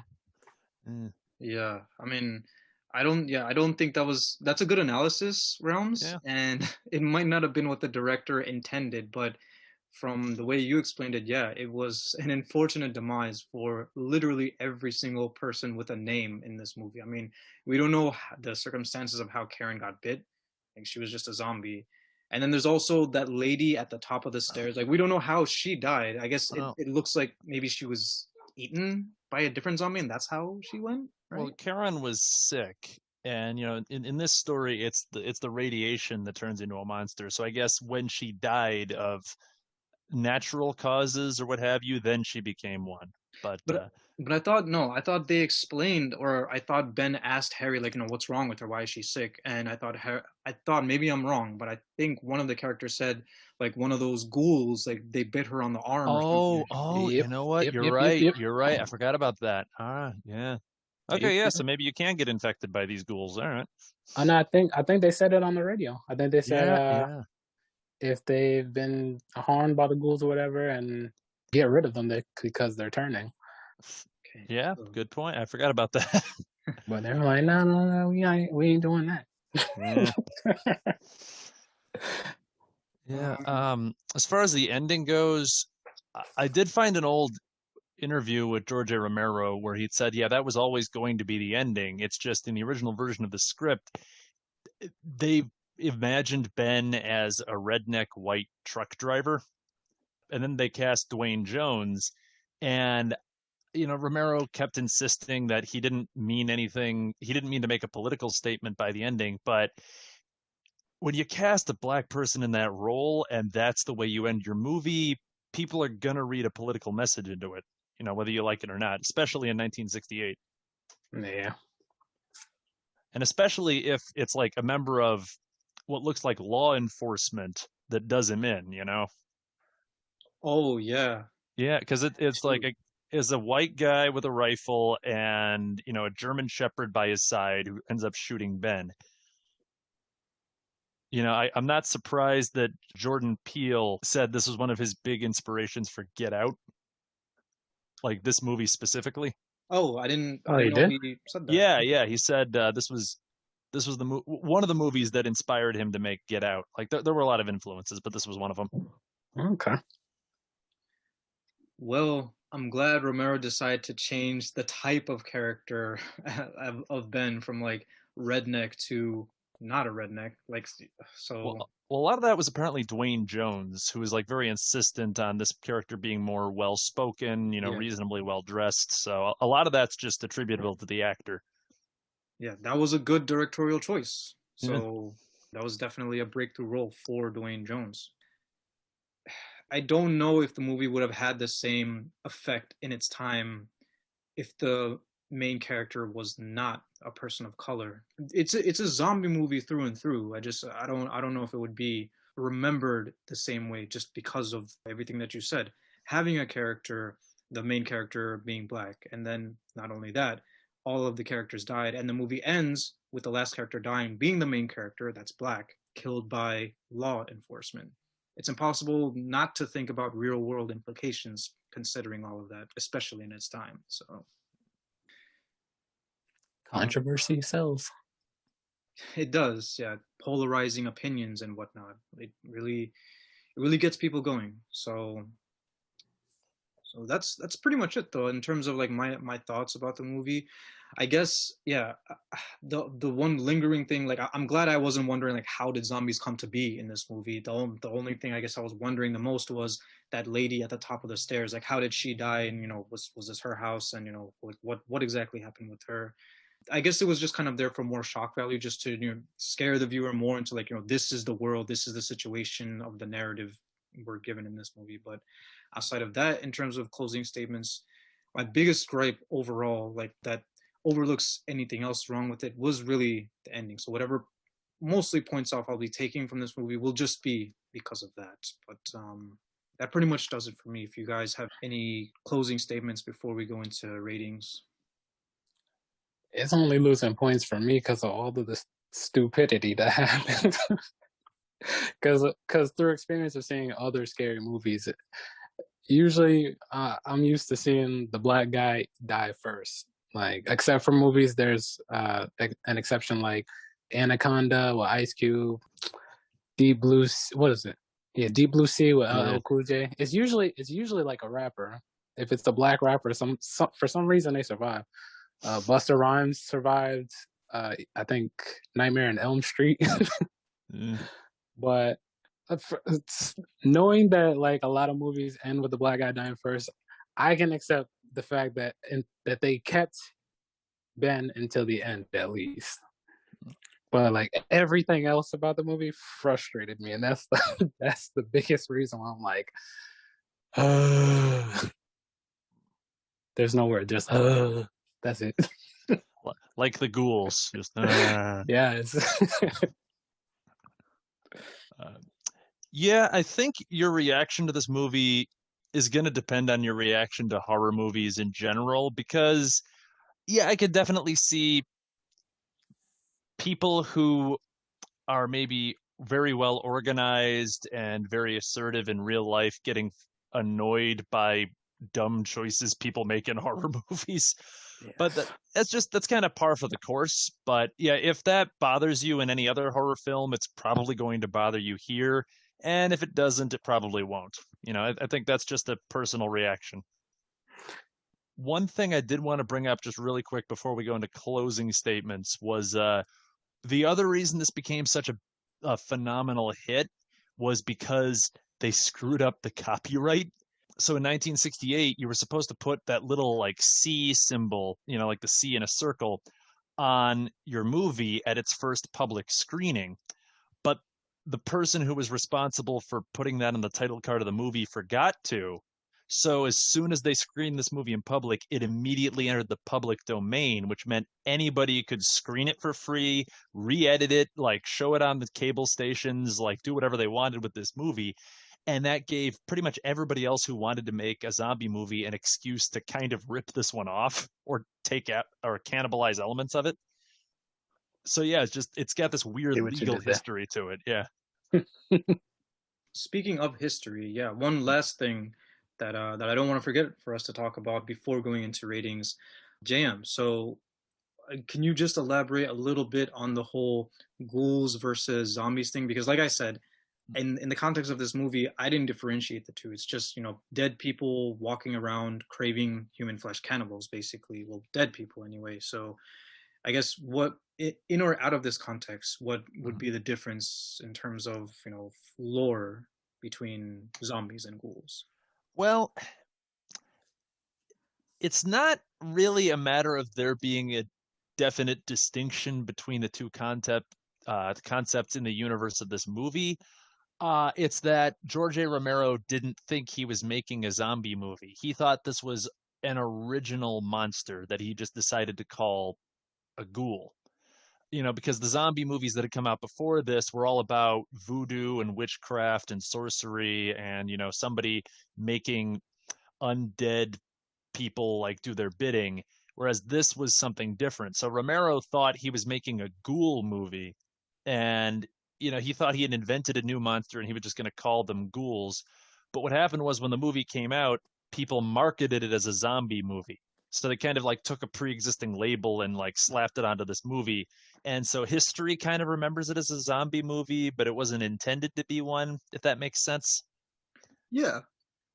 Yeah, I mean, I don't think that's a good analysis, Realms, Yeah. and it might not have been what the director intended, but from the way you explained it, yeah, it was an unfortunate demise for literally every single person with a name in this movie. I mean, we don't know the circumstances of how Karen got bit. Like, she was just a zombie. And then there's also that lady at the top of the stairs. Like, we don't know how she died. I guess it looks like maybe she was eaten by a different zombie, and that's how she went, right? Well, Karen was sick, And in this story, it's the radiation that turns into a monster. So I guess when she died of natural causes or what have you, then she became one. But But I thought no, I thought they explained, or I thought Ben asked Harry like, what's wrong with her? Why is she sick? And I thought maybe I'm wrong, but I think one of the characters said like one of those ghouls, like they bit her on the arm or something. Yep, you know what? yep, You're yep, yep, right. yep. You're right. I forgot about that. Yeah. Yep. Okay, yeah. So maybe you can get infected by these ghouls. All right. And I think they said it on the radio. I think they said Yeah. if they've been harmed by the ghouls or whatever, and get rid of them because they're turning. Okay. Yeah. Good point. I forgot about that. But they're like, no, we ain't doing that. Yeah. Yeah. As far as the ending goes, I did find an old interview with George A. Romero where he'd said, yeah, that was always going to be the ending. It's just in the original version of the script, they imagined Ben as a redneck white truck driver, and then they cast Dwayne Jones, and Romero kept insisting that he didn't mean anything. He didn't mean to make a political statement by the ending, but when you cast a black person in that role and that's the way you end your movie, people are going to read a political message into it, whether you like it or not, especially in 1968. Yeah. And especially if it's like a member of what looks like law enforcement that does him in, Oh yeah. Yeah, because it's like is a white guy with a rifle and a German Shepherd by his side who ends up shooting Ben. I'm not surprised that Jordan Peele said this was one of his big inspirations for Get Out, like this movie specifically. Oh, I didn't he know did? he said that. Yeah. He said this was one of the movies that inspired him to make Get Out. Like there were a lot of influences, but this was one of them. Okay. Well, I'm glad Romero decided to change the type of character of Ben from like redneck to not a redneck. Like so. Well, a lot of that was apparently Dwayne Jones, who was like very insistent on this character being more well spoken, Yeah. reasonably well dressed. So a lot of that's just attributable to the actor. Yeah, that was a good directorial choice. So that was definitely a breakthrough role for Dwayne Jones. I don't know if the movie would have had the same effect in its time if the main character was not a person of color. It's a zombie movie through and through. I don't know if it would be remembered the same way just because of everything that you said. Having a character, the main character being black, and then not only that, all of the characters died, and the movie ends with the last character dying, being the main character that's black, killed by law enforcement. It's impossible not to think about real world implications considering all of that, especially in its time. So controversy sells. it does, yeah. Polarizing opinions and whatnot. It really gets people going. So that's pretty much it though in terms of like my thoughts about the movie. I guess yeah, the one lingering thing, like I'm glad I wasn't wondering like how did zombies come to be in this movie. The only thing I guess I was wondering the most was that lady at the top of the stairs, like how did she die, and was this her house, and what exactly happened with her. I guess it was just kind of there for more shock value, just to scare the viewer more into like this is the world, this is the situation of the narrative we're given in this movie. But outside of that, in terms of closing statements, my biggest gripe overall, like that overlooks anything else wrong with it, was really the ending. So whatever mostly points off I'll be taking from this movie will just be because of that. But that pretty much does it for me. If you guys have any closing statements before we go into ratings. It's only losing points for me because of all of the stupidity that happens. Because through experience of seeing other scary movies, usually I'm used to seeing the black guy die first. Like, except for movies, there's an exception like Anaconda with Ice Cube, Deep Blue. What is it? Yeah, Deep Blue Sea with LL Cool J. It's usually like a rapper. If it's the black rapper, for some reason they survive. Busta Rhymes survived. I think Nightmare on Elm Street. But knowing that like a lot of movies end with the black guy dying first, I can accept the fact that they kept Ben until the end at least. but like everything else about the movie frustrated me, and that's that's the biggest reason why I'm like, there's no word, just that's it. Like the ghouls, just Yeah, it's yeah, I think your reaction to this movie is going to depend on your reaction to horror movies in general, because yeah, I could definitely see people who are maybe very well organized and very assertive in real life getting annoyed by dumb choices people make in horror movies. But that's kind of par for the course. But yeah, if that bothers you in any other horror film, it's probably going to bother you here. And if it doesn't, it probably won't. I think that's just a personal reaction. One thing I did want to bring up just really quick before we go into closing statements was the other reason this became such a phenomenal hit was because they screwed up the copyright. So in 1968, you were supposed to put that little like C symbol, like the C in a circle, on your movie at its first public screening. But the person who was responsible for putting that on the title card of the movie forgot to. So as soon as they screened this movie in public, it immediately entered the public domain, which meant anybody could screen it for free, re-edit it, like show it on the cable stations, like do whatever they wanted with this movie. And that gave pretty much everybody else who wanted to make a zombie movie an excuse to kind of rip this one off or take out or cannibalize elements of it. So yeah, it's got this weird legal history to it. Yeah. Speaking of history, yeah, one last thing that I don't want to forget for us to talk about before going into ratings, JM. So, can you just elaborate a little bit on the whole ghouls versus zombies thing? Because, like I said, in the context of this movie, I didn't differentiate the two. It's just dead people walking around craving human flesh, cannibals, basically. Well, dead people anyway. So, I guess what in or out of this context, what would be the difference in terms of lore between zombies and ghouls? Well, it's not really a matter of there being a definite distinction between the two concepts in the universe of this movie. It's that George A. Romero didn't think he was making a zombie movie. He thought this was an original monster that he just decided to call a ghoul. Because the zombie movies that had come out before this were all about voodoo and witchcraft and sorcery and, somebody making undead people like do their bidding, whereas this was something different. So Romero thought he was making a ghoul movie, and he thought he had invented a new monster and he was just going to call them ghouls. But what happened was when the movie came out, people marketed it as a zombie movie. So they kind of like took a pre-existing label and like slapped it onto this movie. And so history kind of remembers it as a zombie movie, but it wasn't intended to be one, if that makes sense. Yeah.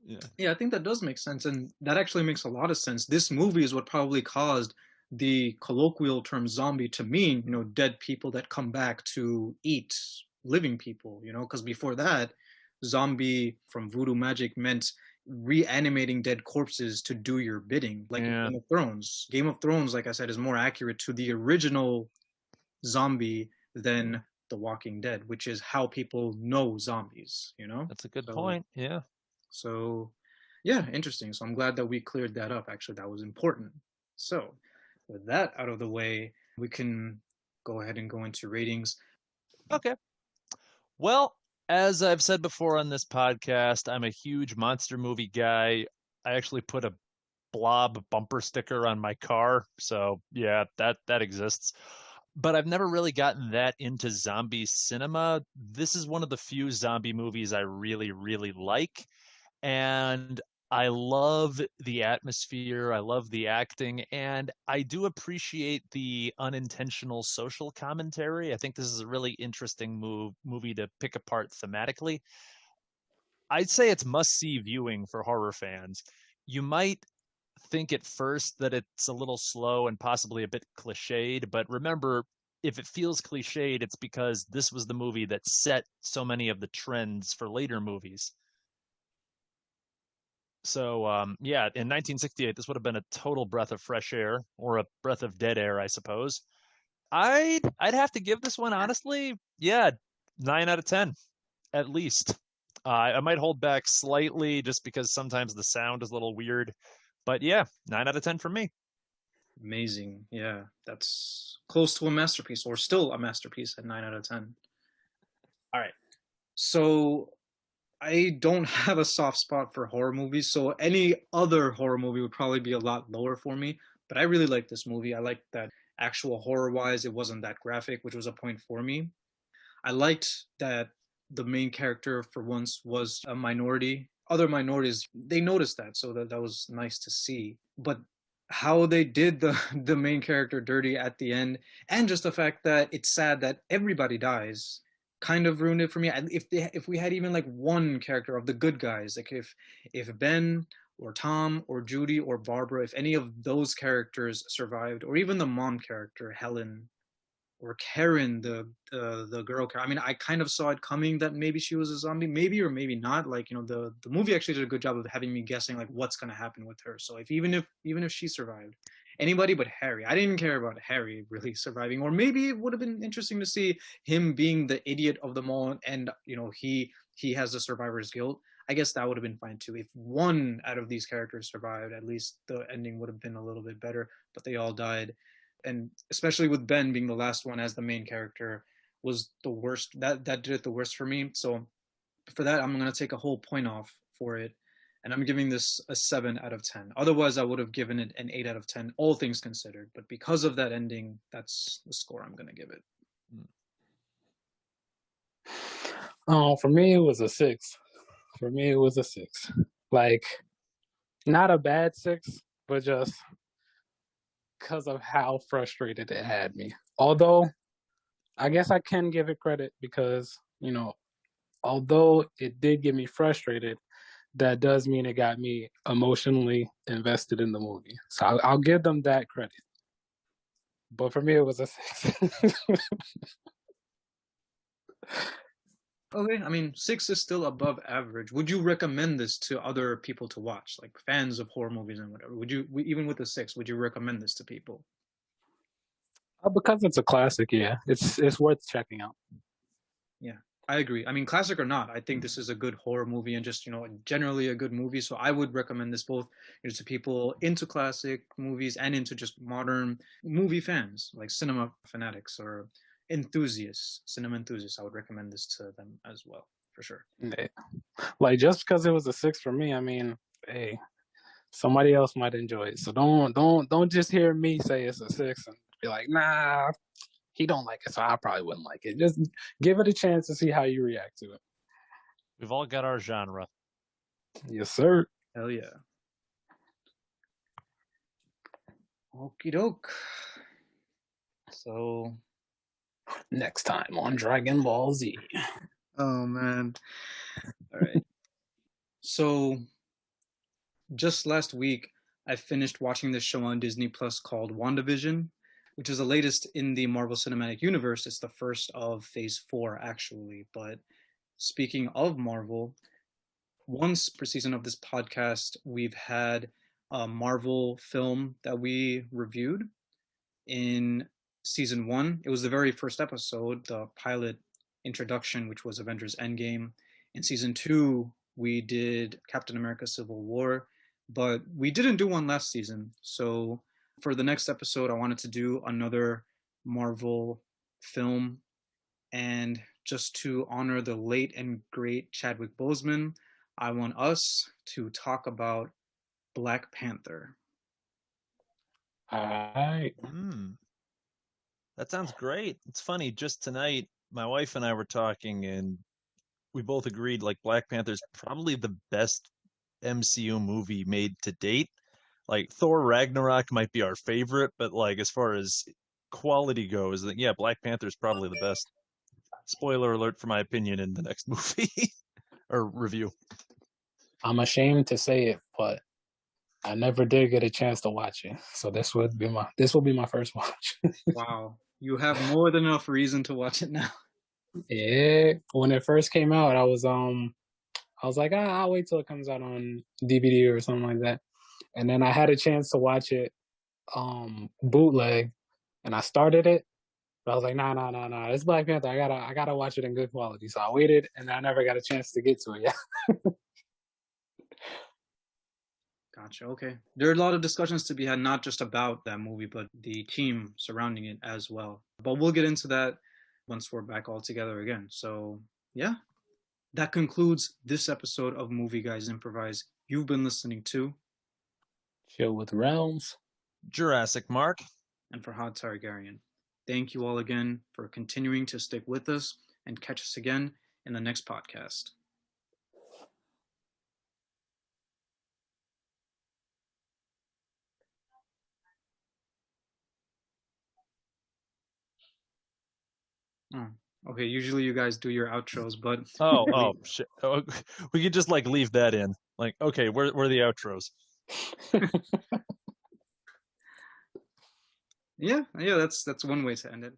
Yeah. Yeah, I think that does make sense. And that actually makes a lot of sense. This movie is what probably caused the colloquial term zombie to mean, dead people that come back to eat living people, because before that, zombie from voodoo magic meant reanimating dead corpses to do your bidding, like Yeah. Game of Thrones. Game of Thrones, like I said, is more accurate to the original zombie than The Walking Dead, which is how people know zombies, That's a good point. Yeah. So, yeah, interesting. So I'm glad that we cleared that up. Actually, that was important. So, with that out of the way, we can go ahead and go into ratings. Okay. Well, as I've said before on this podcast, I'm a huge monster movie guy. I actually put a blob bumper sticker on my car. So, yeah, that exists. But I've never really gotten that into zombie cinema. This is one of the few zombie movies I really, really like. And I love the atmosphere. I love the acting, and I do appreciate the unintentional social commentary. I think this is a really interesting movie to pick apart thematically. I'd say it's must-see viewing for horror fans. You might think at first that it's a little slow and possibly a bit cliched, but remember, if it feels cliched, it's because this was the movie that set so many of the trends for later movies. So, yeah, in 1968, this would have been a total breath of fresh air, or a breath of dead air, I suppose. I'd have to give this one, honestly, 9 out of 10 at least. I might hold back slightly just because sometimes the sound is a little weird, but yeah, 9 out of 10 for me. Amazing. Yeah, that's close to a masterpiece, or still a masterpiece at 9 out of 10. All right. So I don't have a soft spot for horror movies, so any other horror movie would probably be a lot lower for me. But I really like this movie. I liked that actual horror wise, it wasn't that graphic, which was a point for me. I liked that the main character for once was a minority. Other minorities, they noticed that, so that was nice to see. But how they did the the main character dirty at the end, and just the fact that it's sad that everybody dies, kind of ruined it for me. If we had even like one character of the good guys, like if Ben or Tom or Judy or Barbara, if any of those characters survived, or even the mom character Helen, or Karen, the girl. I mean, I kind of saw it coming that maybe she was a zombie, maybe or maybe not. Like, the movie actually did a good job of having me guessing like what's gonna happen with her. So if even if she survived, anybody but Harry, I didn't care about Harry really surviving. Or maybe it would have been interesting to see him being the idiot of them all, and he has the survivor's guilt. I guess that would have been fine too. If one out of these characters survived, at least the ending would have been a little bit better. But they all died, and especially with Ben being the last one as the main character was the worst. That did it the worst for me. So for that, I'm gonna take a whole point off for it, and I'm giving this a 7 out of 10. Otherwise, I would have given it an 8 out of 10, all things considered. But because of that ending, that's the score I'm gonna give it. Oh, for me, it was a 6. For me, it was a 6. Like, not a bad 6, but just because of how frustrated it had me. Although, I guess I can give it credit because, although it did get me frustrated, that does mean it got me emotionally invested in the movie. So I'll give them that credit. But for me, it was a 6. Okay, I mean, 6 is still above average. Would you recommend this to other people to watch, like fans of horror movies and whatever? Even with a 6, would you recommend this to people? Because it's a classic, yeah, it's worth checking out. Yeah, I agree. I mean, classic or not, I think this is a good horror movie, and just, generally a good movie. So I would recommend this both, to people into classic movies and into just modern movie fans, like cinema fanatics or cinema enthusiasts. I would recommend this to them as well, for sure. Yeah. Like, just because it was a 6 for me, I mean, hey, somebody else might enjoy it. So don't just hear me say it's a 6 and be like, nah, he don't like it, so I probably wouldn't like it. Just give it a chance to see how you react to it. We've all got our genre. Yes, sir. Hell yeah. Okie doke. So next time on Dragon Ball Z. Oh man. All right. So just last week, I finished watching this show on Disney Plus called WandaVision, which is the latest in the Marvel Cinematic Universe. It's the first of Phase 4, actually. But speaking of Marvel, once per season of this podcast, we've had a Marvel film that we reviewed. In season 1, it was the very first episode, the pilot introduction, which was Avengers Endgame. In season 2, we did Captain America Civil War, but we didn't do one last season. So for the next episode, I wanted to do another Marvel film. And just to honor the late and great Chadwick Boseman, I want us to talk about Black Panther. All right. That sounds great. It's funny, just tonight, my wife and I were talking, and we both agreed like Black Panther's probably the best MCU movie made to date. Like Thor Ragnarok might be our favorite, but like as far as quality goes, yeah, Black Panther's probably the best. Spoiler alert for my opinion in the next movie or review. I'm ashamed to say it, but I never did get a chance to watch it. So this will be my first watch. Wow. You have more than enough reason to watch it now. Yeah. When it first came out, I was like, I'll wait till it comes out on DVD or something like that. And then I had a chance to watch it bootleg, and I started it, But I was like, nah. It's Black Panther. I gotta watch it in good quality. So I waited, and I never got a chance to get to it. Yeah. Gotcha. Okay. There are a lot of discussions to be had, not just about that movie, but the team surrounding it as well. But we'll get into that once we're back all together again. So, yeah, that concludes this episode of Movie Guys Improvise. You've been listening to Chill with Realms. Jurassic Mark. And Faerhad Targaryen. Thank you all again for continuing to stick with us, and catch us again in the next podcast. Oh, okay. Usually you guys do your outros, but Shit. Oh, we could just like leave that in. Like, okay, where are the outros? yeah, that's one way to end it.